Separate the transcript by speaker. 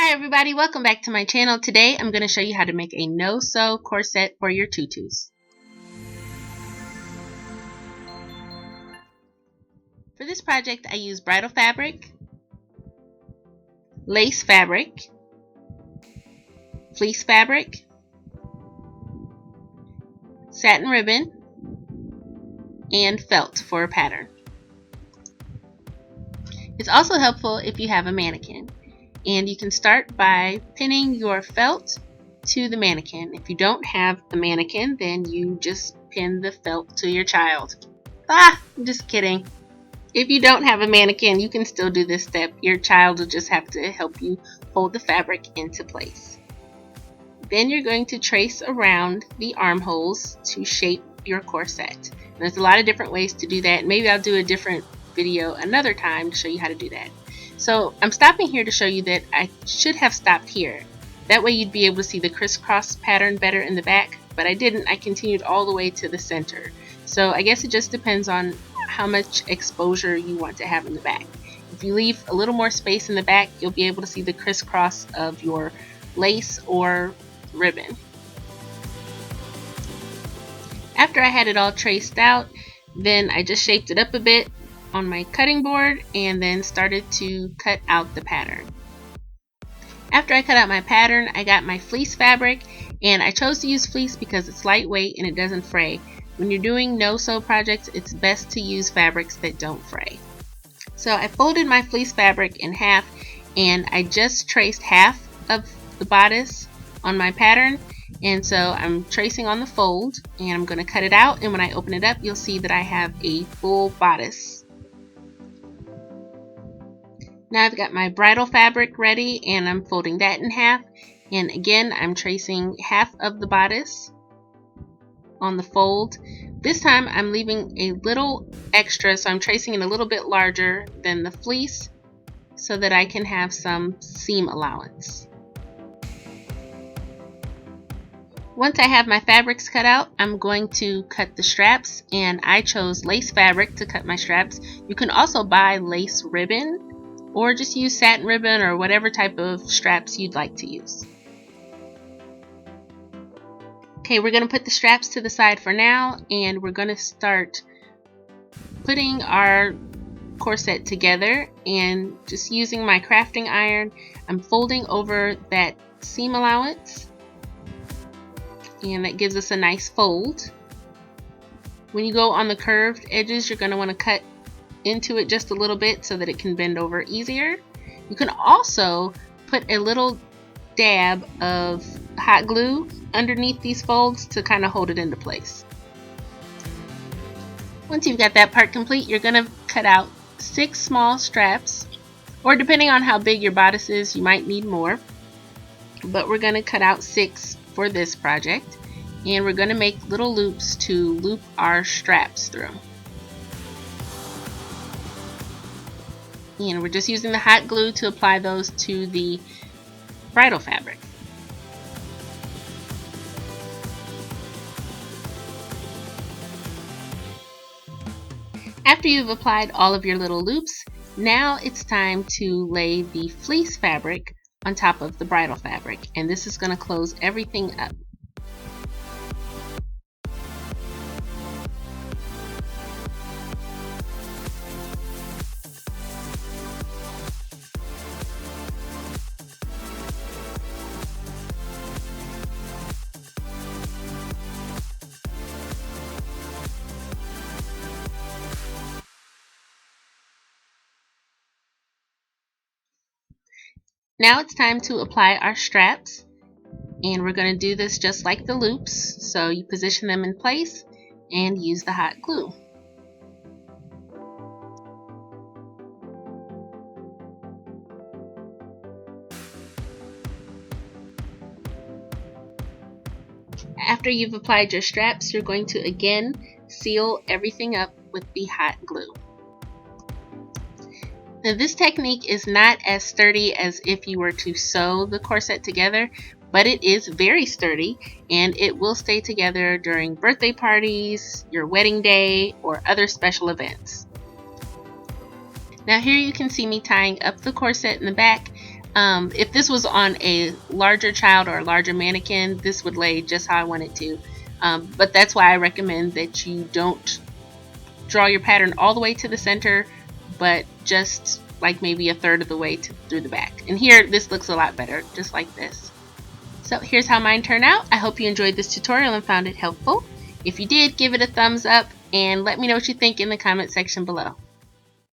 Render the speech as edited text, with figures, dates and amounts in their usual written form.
Speaker 1: Hi everybody, welcome back to my channel. Today I'm going to show you how to make a no-sew corset for your tutus. For this project I use bridal fabric, lace fabric, fleece fabric, satin ribbon, and felt for a pattern. It's also helpful if you have a mannequin. And you can start by pinning your felt to the mannequin. If you don't have the mannequin, then you just pin the felt to your child. I'm just kidding. If you don't have a mannequin, you can still do this step. Your child will just have to help you hold the fabric into place. Then you're going to trace around the armholes to shape your corset. And there's a lot of different ways to do that. Maybe I'll do a different video another time to show you how to do that. So I'm stopping here to show you that I should have stopped here. That way you'd be able to see the crisscross pattern better in the back, but I didn't. I continued all the way to the center. So I guess it just depends on how much exposure you want to have in the back. If you leave a little more space in the back, you'll be able to see the crisscross of your lace or ribbon. After I had it all traced out, then I just shaped it up a bit on my cutting board and then started to cut out the pattern. After I cut out my pattern, I got my fleece fabric, and I chose to use fleece because it's lightweight and it doesn't fray. When you're doing no-sew projects, it's best to use fabrics that don't fray. So I folded my fleece fabric in half and I just traced half of the bodice on my pattern, and so I'm tracing on the fold and I'm going to cut it out, and when I open it up you'll see that I have a full bodice. Now I've got my bridal fabric ready and I'm folding that in half, and again I'm tracing half of the bodice on the fold. This time I'm leaving a little extra, so I'm tracing it a little bit larger than the fleece so that I can have some seam allowance. Once I have my fabrics cut out, I'm going to cut the straps, and I chose lace fabric to cut my straps. You can also buy lace ribbon or just use satin ribbon or whatever type of straps you'd like to use. Okay, we're going to put the straps to the side for now, and we're going to start putting our corset together, and just using my crafting iron, I'm folding over that seam allowance, and that gives us a nice fold. When you go on the curved edges, you're going to want to cut into it just a little bit so that it can bend over easier. You can also put a little dab of hot glue underneath these folds to kind of hold it into place. Once you've got that part complete, you're going to cut out 6 small straps, or depending on how big your bodice is, you might need more, but we're going to cut out 6 for this project, and we're going to make little loops to loop our straps through. And we're just using the hot glue to apply those to the bridal fabric. After you've applied all of your little loops, now it's time to lay the fleece fabric on top of the bridal fabric, and this is going to close everything up. Now it's time to apply our straps, and we're going to do this just like the loops. So you position them in place and use the hot glue. After you've applied your straps, you're going to again seal everything up with the hot glue. Now this technique is not as sturdy as if you were to sew the corset together, but it is very sturdy and it will stay together during birthday parties, your wedding day, or other special events. Now here you can see me tying up the corset in the back. If this was on a larger child or a larger mannequin, this would lay just how I want it to. But that's why I recommend that you don't draw your pattern all the way to the center, but just like maybe a third of the way through the back. And here, this looks a lot better, just like this. So here's how mine turned out. I hope you enjoyed this tutorial and found it helpful. If you did, give it a thumbs up and let me know what you think in the comment section below.